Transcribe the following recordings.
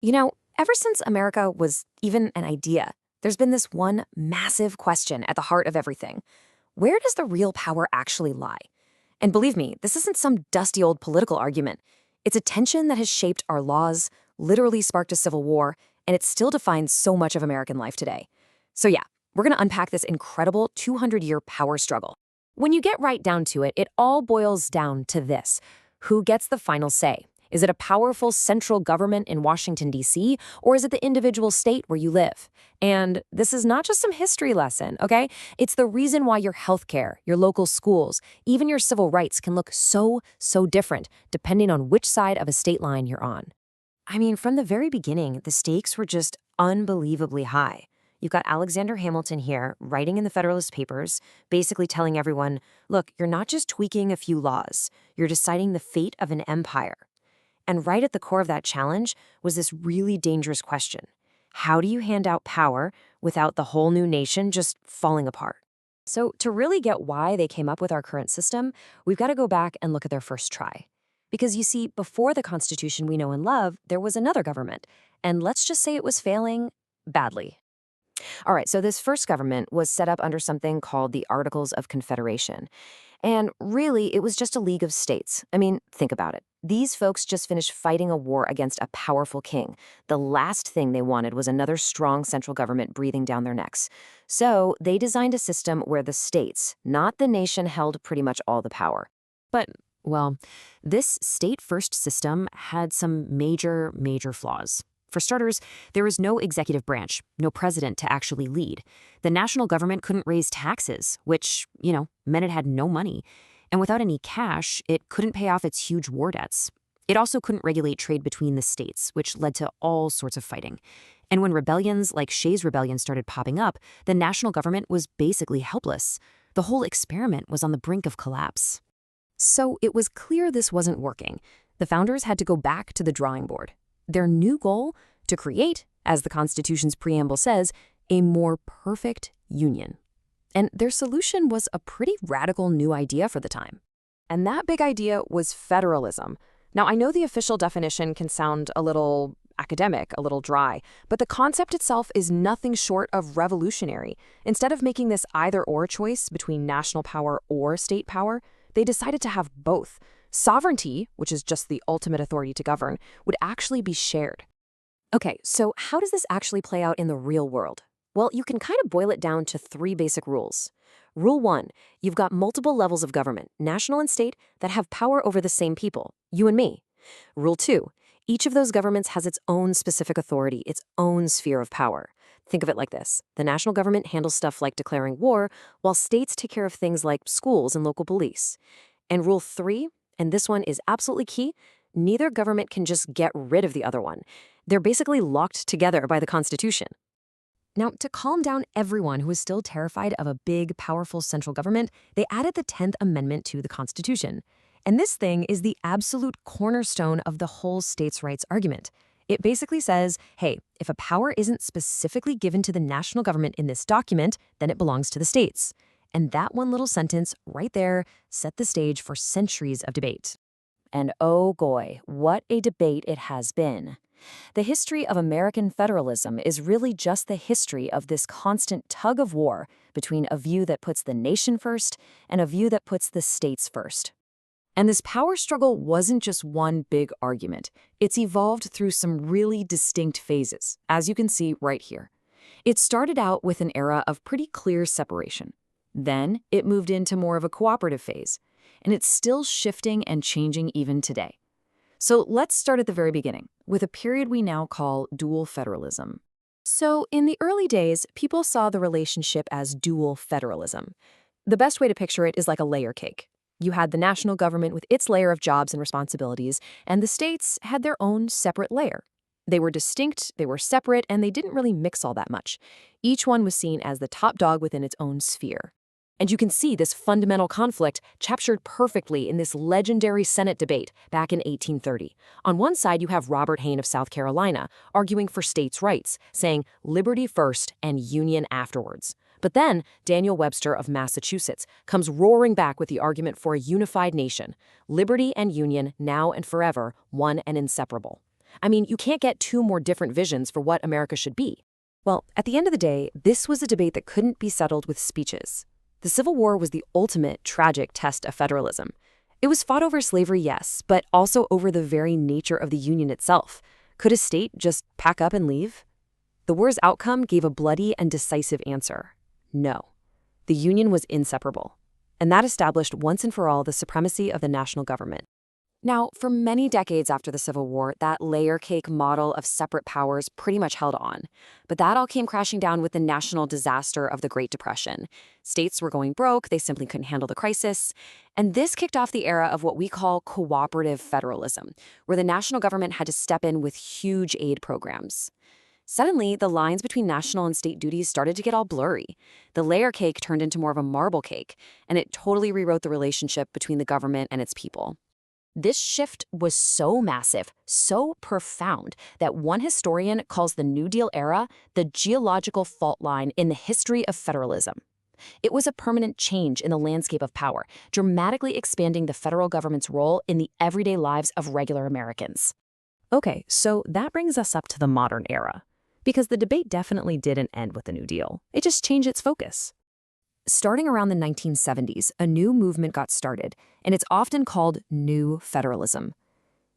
You know, ever since America was even an idea, there's been this one massive question at the heart of everything. Where does the real power actually lie? And believe me, this isn't some dusty old political argument. It's a tension that has shaped our laws, literally sparked a civil war, and it still defines so much of American life today. So yeah, we're going to unpack this incredible 200-year power struggle. When you get right down to it, it all boils down to this. Who gets the final say? Is it a powerful central government in Washington, D.C., or is it the individual state where you live? And this is not just some history lesson, okay? It's the reason why your healthcare, your local schools, even your civil rights can look so different depending on which side of a state line you're on. I mean, from the very beginning, the stakes were just unbelievably high. You've got Alexander Hamilton here writing in the Federalist Papers, basically telling everyone, look, you're not just tweaking a few laws, you're deciding the fate of an empire. And right at the core of that challenge was this really dangerous question. How do you hand out power without the whole new nation just falling apart? So to really get why they came up with our current system, we've got to go back and look at their first try. Because you see, before the Constitution we know and love, there was another government. And let's just say it was failing badly. All right, so this first government was set up under something called the Articles of Confederation. And really, it was just a league of states. I mean, think about it. These folks just finished fighting a war against a powerful king. The last thing they wanted was another strong central government breathing down their necks. So they designed a system where the states, not the nation, held pretty much all the power. But, well, this state-first system had some major flaws. For starters, there was no executive branch, no president to actually lead. The national government couldn't raise taxes, which, meant it had no money. And without any cash, it couldn't pay off its huge war debts. It also couldn't regulate trade between the states, which led to all sorts of fighting. And when rebellions like Shays' Rebellion started popping up, the national government was basically helpless. The whole experiment was on the brink of collapse. So it was clear this wasn't working. The founders had to go back to the drawing board. Their new goal? To create, as the Constitution's preamble says, a more perfect union. And their solution was a pretty radical new idea for the time. And that big idea was federalism. Now, I know the official definition can sound a little academic, a little dry, but the concept itself is nothing short of revolutionary. Instead of making this either-or choice between national power or state power, they decided to have both. Sovereignty, which is just the ultimate authority to govern, would actually be shared. Okay, so how does this actually play out in the real world? Well, you can kind of boil it down to three basic rules. Rule 1, you've got multiple levels of government, national and state, that have power over the same people, you and me. Rule 2, each of those governments has its own specific authority, its own sphere of power. Think of it like this. The national government handles stuff like declaring war, while states take care of things like schools and local police. And Rule 3, and this one is absolutely key, neither government can just get rid of the other one. They're basically locked together by the Constitution. Now, to calm down everyone who is still terrified of a big, powerful central government, they added the 10th Amendment to the Constitution. And this thing is the absolute cornerstone of the whole states' rights argument. It basically says, hey, if a power isn't specifically given to the national government in this document, then it belongs to the states. And that one little sentence right there set the stage for centuries of debate. And oh boy, what a debate it has been. The history of American federalism is really just the history of this constant tug of war between a view that puts the nation first and a view that puts the states first. And this power struggle wasn't just one big argument. It's evolved through some really distinct phases, as you can see right here. It started out with an era of pretty clear separation. Then it moved into more of a cooperative phase, and it's still shifting and changing even today. So let's start at the very beginning, with a period we now call dual federalism. So in the early days, people saw the relationship as dual federalism. The best way to picture it is like a layer cake. You had the national government with its layer of jobs and responsibilities, and the states had their own separate layer. They were distinct, they were separate, and they didn't really mix all that much. Each one was seen as the top dog within its own sphere. And you can see this fundamental conflict captured perfectly in this legendary Senate debate back in 1830. On one side, you have Robert Hayne of South Carolina arguing for states' rights, saying liberty first and union afterwards. But then Daniel Webster of Massachusetts comes roaring back with the argument for a unified nation, liberty and union now and forever, one and inseparable. I mean, you can't get two more different visions for what America should be. Well, at the end of the day, this was a debate that couldn't be settled with speeches. The Civil War was the ultimate tragic test of federalism. It was fought over slavery, yes, but also over the very nature of the Union itself. Could a state just pack up and leave? The war's outcome gave a bloody and decisive answer. No. The Union was inseparable. And that established once and for all the supremacy of the national government. Now, for many decades after the Civil War, that layer cake model of separate powers pretty much held on. But that all came crashing down with the national disaster of the Great Depression. States were going broke, they simply couldn't handle the crisis. And this kicked off the era of what we call cooperative federalism, where the national government had to step in with huge aid programs. Suddenly, the lines between national and state duties started to get all blurry. The layer cake turned into more of a marble cake, and it totally rewrote the relationship between the government and its people. This shift was so massive, so profound, that one historian calls the New Deal era the geological fault line in the history of federalism. It was a permanent change in the landscape of power, dramatically expanding the federal government's role in the everyday lives of regular Americans. Okay, so that brings us up to the modern era, because the debate definitely didn't end with the New Deal. It just changed its focus. Starting around the 1970s, a new movement got started, and it's often called New Federalism.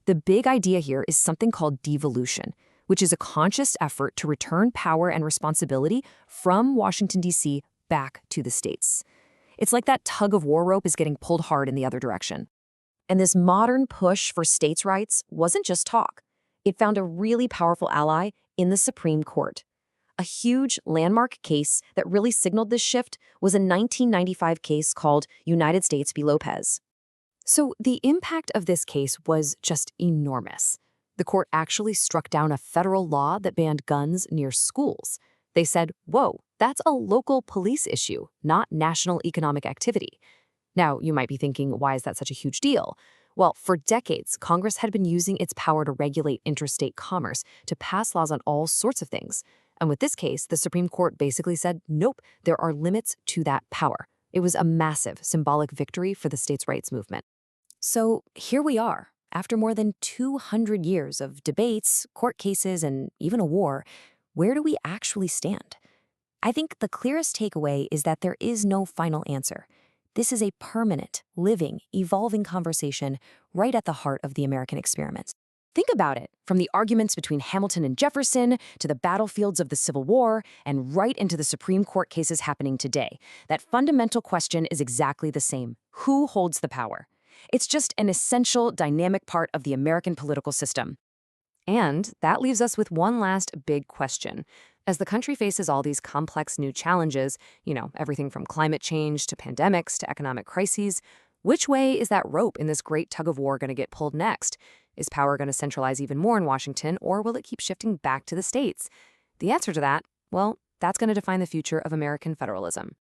The big idea here is something called devolution, which is a conscious effort to return power and responsibility from Washington, D.C. back to the states. It's like that tug-of-war rope is getting pulled hard in the other direction. And this modern push for states' rights wasn't just talk. It found a really powerful ally in the Supreme Court. A huge landmark case that really signaled this shift was a 1995 case called United States v. Lopez. So the impact of this case was just enormous. The court actually struck down a federal law that banned guns near schools. They said, whoa, that's a local police issue, not national economic activity. Now, you might be thinking, why is that such a huge deal? Well, for decades, Congress had been using its power to regulate interstate commerce to pass laws on all sorts of things. And with this case, the Supreme Court basically said, nope, there are limits to that power. It was a massive symbolic victory for the states' rights movement. So here we are, after more than 200 years of debates, court cases, and even a war. Where do we actually stand? I think the clearest takeaway is that there is no final answer. This is a permanent, living, evolving conversation right at the heart of the American experiment. Think about it, from the arguments between Hamilton and Jefferson to the battlefields of the Civil War and right into the Supreme Court cases happening today. That fundamental question is exactly the same. Who holds the power? It's just an essential, dynamic part of the American political system. And that leaves us with one last big question. As the country faces all these complex new challenges, everything from climate change to pandemics to economic crises, which way is that rope in this great tug-of-war going to get pulled next? Is power going to centralize even more in Washington, or will it keep shifting back to the states? The answer to that, well, that's going to define the future of American federalism.